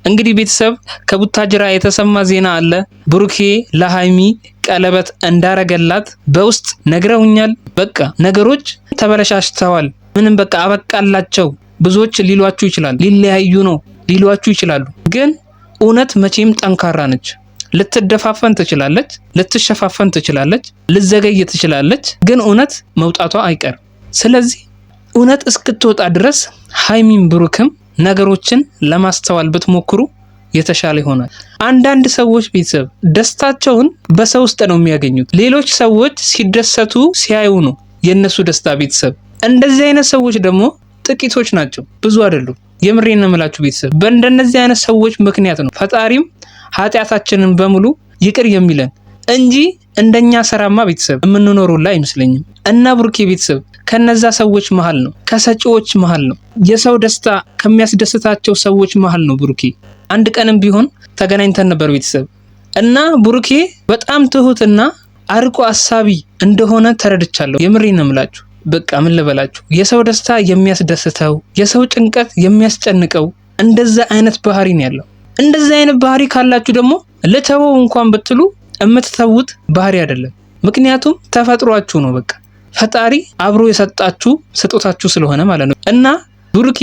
እንግዲህ ቤተሰብ ከቡታጅራ የተሰማ ዜና አለ። ብሩኬ ለሃይሚ ቀለበት እንዳረገላት በውስጥ ነግረውኛል። በቃ ነገሮች ተበለሻሽተዋል። ምንም በቃ አበቃላቸው። ብዙዎች ሊሏችሁ ይችላል፣ ሊለያዩ ነው ሊሏችሁ ይችላሉ። ግን እውነት መቼም ጠንካራ ነች። ልትደፋፈን ትችላለች፣ ልትሸፋፈን ትችላለች፣ ልዘገይ ትችላለች። ግን እውነት መውጣቷ አይቀርም። ስለዚህ እውነት እስክትወጣ ድረስ ሃይሚን ብሩክም ነገሮችን ለማስተዋል ብትሞክሩ የተሻለ ይሆናል። አንዳንድ ሰዎች ቤተሰብ ደስታቸውን በሰው ውስጥ ነው የሚያገኙት። ሌሎች ሰዎች ሲደሰቱ ሲያዩ ነው የነሱ ደስታ። ቤተሰብ እንደዚህ አይነት ሰዎች ደግሞ ጥቂቶች ናቸው፣ ብዙ አይደሉም። የምሬን ነው የምላችሁ ቤተሰብ። በእንደነዚህ አይነት ሰዎች ምክንያት ነው ፈጣሪም ኃጢያታችንን በሙሉ ይቅር የሚለን እንጂ እንደኛ ሰራማ ቤተሰብ የምንኖርላ አይመስለኝም። እና ብሩኬ ቤተሰብ ከነዛ ሰዎች መሃል ነው፣ ከሰጪዎች መሃል ነው፣ የሰው ደስታ ከሚያስደስታቸው ሰዎች መሃል ነው ብሩኬ። አንድ ቀንም ቢሆን ተገናኝተን ነበር ቤተሰብ። እና ብሩኬ በጣም ትሁትና አርቆ አሳቢ እንደሆነ ተረድቻለሁ። የምሬን ነው የምላችሁ። በቃ ምን ልበላችሁ፣ የሰው ደስታ የሚያስደስተው፣ የሰው ጭንቀት የሚያስጨንቀው እንደዛ አይነት ባህሪ ነው ያለው። እንደዛ አይነት ባህሪ ካላችሁ ደግሞ ልተወው እንኳን ብትሉ የምትተውት ባህሪ አይደለም። ምክንያቱም ተፈጥሯችሁ ነው። በቃ ፈጣሪ አብሮ የሰጣችሁ ስጦታችሁ ስለሆነ ማለት ነው። እና ብሩኬ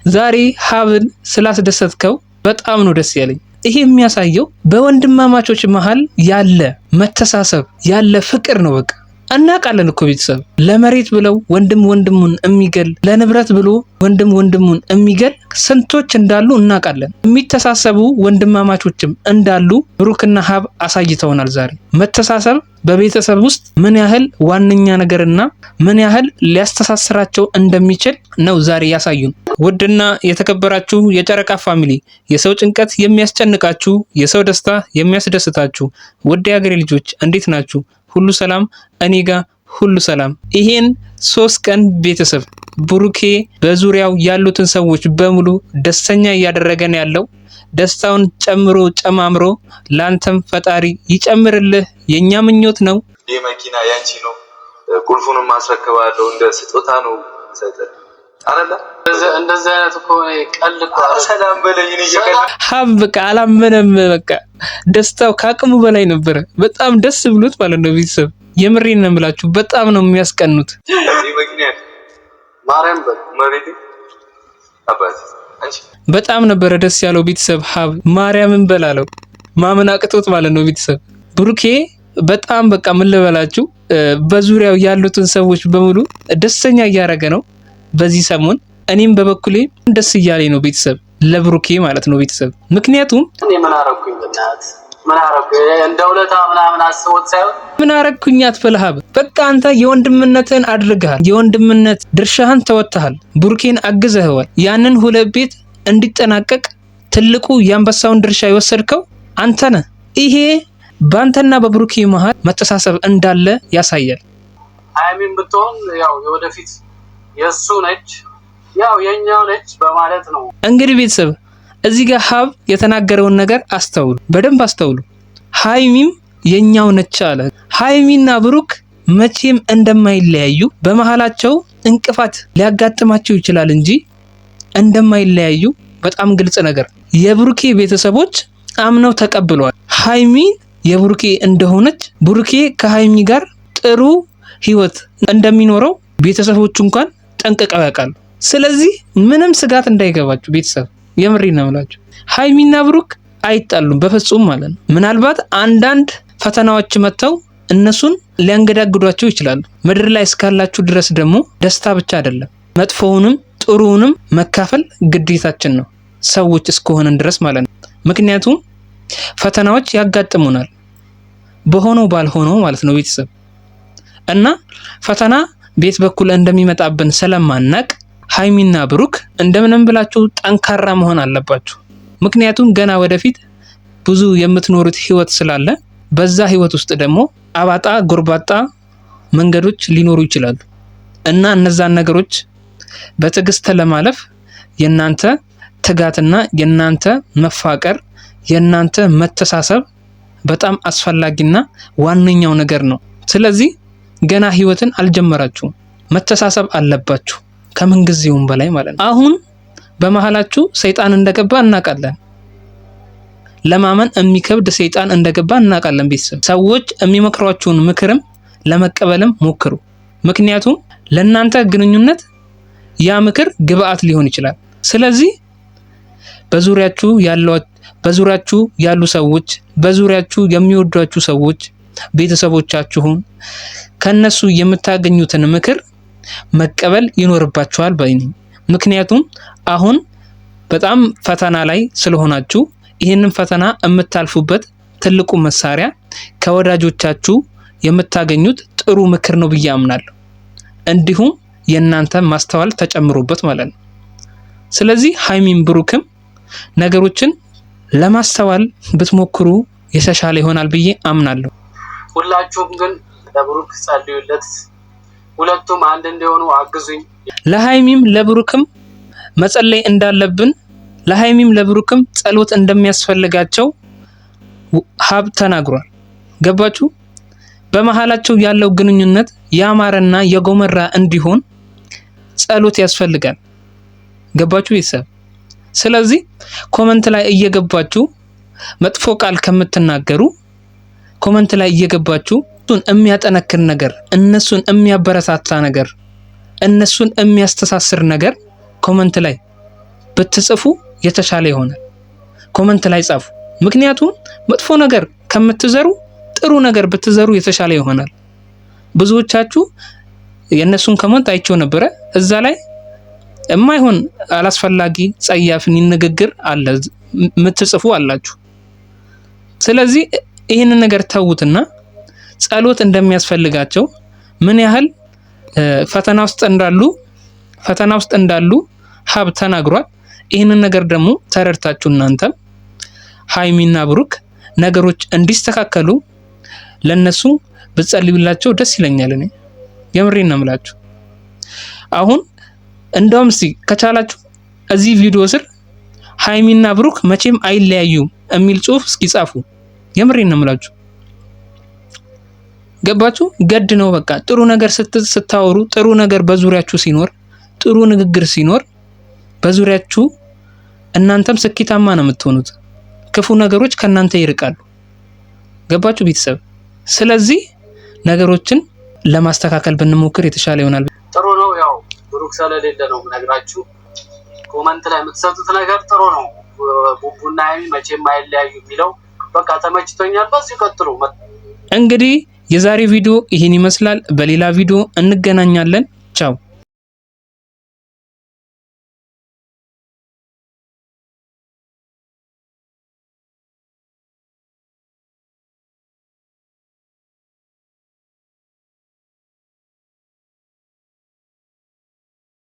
ዛሬ ሀብን ስላስደሰትከው በጣም ነው ደስ ያለኝ። ይሄ የሚያሳየው በወንድማማቾች መሃል ያለ መተሳሰብ ያለ ፍቅር ነው። በቃ እናውቃለን እኮ ቤተሰብ ለመሬት ብለው ወንድም ወንድሙን የሚገል፣ ለንብረት ብሎ ወንድም ወንድሙን የሚገል ስንቶች እንዳሉ እናውቃለን። የሚተሳሰቡ ወንድማማቾችም እንዳሉ ብሩክና ሀብ አሳይተውናል ዛሬ። መተሳሰብ በቤተሰብ ውስጥ ምን ያህል ዋነኛ ነገርና ምን ያህል ሊያስተሳስራቸው እንደሚችል ነው ዛሬ ያሳዩን። ውድና የተከበራችሁ የጨረቃ ፋሚሊ፣ የሰው ጭንቀት የሚያስጨንቃችሁ፣ የሰው ደስታ የሚያስደስታችሁ ውድ የሀገሬ ልጆች እንዴት ናችሁ? ሁሉ ሰላም? እኔ ጋር ሁሉ ሰላም። ይሄን 3 ቀን ቤተሰብ ብሩኬ በዙሪያው ያሉትን ሰዎች በሙሉ ደስተኛ እያደረገን ያለው ደስታውን ጨምሮ ጨማምሮ ላንተም ፈጣሪ ይጨምርልህ የኛ ምኞት ነው። ይሄ መኪና ያንቺ ነው፣ ቁልፉንም ማስረክባለሁ እንደ ስጦታ ነው ሰጠ አረላ እንደዛ አይነት እኮ ቀልድ እኮ ሰላም በለኝ ነው ይቀል ሀብ በቃ አላመነም። በቃ ደስታው ካቅሙ በላይ ነበር። በጣም ደስ ብሎት ማለት ነው ቤተሰብ። የምሬን ነው የምላችሁ፣ በጣም ነው የሚያስቀኑት። ይሄ መኪና ማርያም በመሬት አባቴ አንቺ በጣም ነበር ደስ ያለው ቤተሰብ። ሀብ ማርያምን በላለው ማመን አቅቶት ማለት ነው ቤተሰብ። ብሩኬ በጣም በቃ ምን ልበላችሁ በዙሪያው ያሉትን ሰዎች በሙሉ ደስተኛ እያደረገ ነው በዚህ ሰሞን። እኔም በበኩሌ ደስ እያለኝ ነው ቤተሰብ፣ ለብሩኬ ማለት ነው ቤተሰብ። ምክንያቱም እኔ ምን አረኩኝ በእናት ምን አረኩኝ እንደውለታ ምናምን አስቦት ሳይሆን ምን አረኩኝ አትፈልሃብ። በቃ አንተ የወንድምነትን አድርገሃል፣ የወንድምነት ድርሻህን ተወጥተሃል፣ ብሩኬን አግዘህዋል። ያንን ሁለት ቤት እንዲጠናቀቅ ትልቁ የአንበሳውን ድርሻ የወሰድከው አንተ ነህ። ይሄ ባንተና በብሩኬ መሃል መተሳሰብ እንዳለ ያሳያል። ሃይሚን ብትሆን ያው የወደፊት የሱ ነች ያው የኛው ነች በማለት ነው። እንግዲህ ቤተሰብ እዚህ ጋር ሀብ የተናገረውን ነገር አስተውሉ፣ በደንብ አስተውሉ። ሃይሚም የኛው ነች አለ። ሃይሚና ብሩክ መቼም እንደማይለያዩ በመሃላቸው እንቅፋት ሊያጋጥማቸው ይችላል እንጂ እንደማይለያዩ በጣም ግልጽ ነገር። የብሩኬ ቤተሰቦች አምነው ተቀብለዋል ሃይሚ የብሩኬ እንደሆነች። ብሩኬ ከሃይሚ ጋር ጥሩ ህይወት እንደሚኖረው ቤተሰቦቹ እንኳን ጠንቅቀው ያውቃሉ። ስለዚህ ምንም ስጋት እንዳይገባችሁ ቤተሰብ፣ የምሬን ነው የምላችሁ። ሃይሚና ብሩክ አይጣሉም በፍጹም ማለት ነው። ምናልባት አንዳንድ ፈተናዎች መጥተው እነሱን ሊያንገዳግዷቸው ይችላሉ። ምድር ላይ እስካላችሁ ድረስ ደግሞ ደስታ ብቻ አይደለም፣ መጥፎውንም ጥሩውንም መካፈል ግዴታችን ነው ሰዎች እስከሆነን ድረስ ማለት ነው። ምክንያቱም ፈተናዎች ያጋጥሙናል በሆነው ባልሆነው ማለት ነው ቤተሰብ። እና ፈተና ቤት በኩል እንደሚመጣብን ስለማናቅ ሃይሚና ብሩክ እንደምንም ብላችሁ ጠንካራ መሆን አለባችሁ። ምክንያቱም ገና ወደፊት ብዙ የምትኖሩት ህይወት ስላለ በዛ ህይወት ውስጥ ደግሞ አባጣ ጎርባጣ መንገዶች ሊኖሩ ይችላሉ። እና እነዛን ነገሮች በትዕግስት ለማለፍ የናንተ ትጋትና የናንተ መፋቀር የናንተ መተሳሰብ በጣም አስፈላጊና ዋነኛው ነገር ነው። ስለዚህ ገና ህይወትን አልጀመራችሁም፣ መተሳሰብ አለባችሁ ከምን ጊዜውም በላይ ማለት ነው። አሁን በመሃላችሁ ሰይጣን እንደገባ እናውቃለን። ለማመን የሚከብድ ሰይጣን እንደገባ እናውቃለን። ቤተሰብ ሰዎች የሚመክሯችሁን ምክርም ለመቀበልም ሞክሩ። ምክንያቱም ለእናንተ ግንኙነት ያ ምክር ግብአት ሊሆን ይችላል። ስለዚህ በዙሪያችሁ ያሉ ሰዎች፣ በዙሪያችሁ የሚወዷችሁ ሰዎች፣ ቤተሰቦቻችሁን ከነሱ የምታገኙትን ምክር መቀበል ይኖርባችኋል ባይ ነኝ። ምክንያቱም አሁን በጣም ፈተና ላይ ስለሆናችሁ ይህንን ፈተና የምታልፉበት ትልቁ መሳሪያ ከወዳጆቻችሁ የምታገኙት ጥሩ ምክር ነው ብዬ አምናለሁ። እንዲሁም የእናንተ ማስተዋል ተጨምሮበት ማለት ነው። ስለዚህ ሀይሚም ብሩክም ነገሮችን ለማስተዋል ብትሞክሩ የተሻለ ይሆናል ብዬ አምናለሁ። ሁላችሁም ግን ለብሩክ ጸልዩለት፣ ሁለቱም አንድ እንዲሆኑ አግዙኝ። ለሀይሚም ለብሩክም መጸለይ እንዳለብን፣ ለሀይሚም ለብሩክም ጸሎት እንደሚያስፈልጋቸው ሀብ ተናግሯል። ገባችሁ? በመሃላቸው ያለው ግንኙነት ያማረና የጎመራ እንዲሆን ጸሎት ያስፈልጋል። ገባችሁ ቤተሰብ? ስለዚህ ኮመንት ላይ እየገባችሁ መጥፎ ቃል ከምትናገሩ ኮመንት ላይ እየገባችሁ እነሱን የሚያጠነክር ነገር፣ እነሱን የሚያበረታታ ነገር፣ እነሱን የሚያስተሳስር ነገር ኮመንት ላይ ብትጽፉ የተሻለ ይሆናል። ኮመንት ላይ ጻፉ። ምክንያቱም መጥፎ ነገር ከምትዘሩ ጥሩ ነገር ብትዘሩ የተሻለ ይሆናል። ብዙዎቻችሁ የነሱን ኮመንት አይቼው ነበረ። እዛ ላይ የማይሆን አላስፈላጊ ጸያፍ ንግግር አለ የምትጽፉ አላችሁ። ስለዚህ ይህንን ነገር ተውትና ጸሎት እንደሚያስፈልጋቸው ምን ያህል ፈተና ውስጥ እንዳሉ ሀብ ተናግሯል። ይህንን ነገር ደግሞ ተረድታችሁ እናንተም ሀይሚና ብሩክ ነገሮች እንዲስተካከሉ ለነሱ ብትጸልዩላቸው ደስ ይለኛል። እኔ የምሬን ነው የምላችሁ። አሁን እንደውም ከቻላችሁ እዚህ ቪዲዮ ስር ሀይሚና ብሩክ መቼም አይለያዩም የሚል ጽሑፍ እስኪ ጻፉ። የምሬን ነው የምላችሁ። ገባችሁ? ገድ ነው በቃ። ጥሩ ነገር ስታወሩ፣ ጥሩ ነገር በዙሪያችሁ ሲኖር፣ ጥሩ ንግግር ሲኖር በዙሪያችሁ እናንተም ስኬታማ ነው የምትሆኑት። ክፉ ነገሮች ከናንተ ይርቃሉ። ገባችሁ ቤተሰብ? ስለዚህ ነገሮችን ለማስተካከል ብንሞክር የተሻለ ይሆናል። ጥሩ ነው። ያው ብሩክ ስለሌለ ነው የምነግራችሁ። ኮመንት ላይ የምትሰጡት ነገር ጥሩ ነው። ቡቡና ሀይሚ መቼም አይለያዩ የሚለው በቃ ተመችቶኛል። በዚህ ቀጥሉ። እንግዲህ የዛሬ ቪዲዮ ይህን ይመስላል። በሌላ ቪዲዮ እንገናኛለን።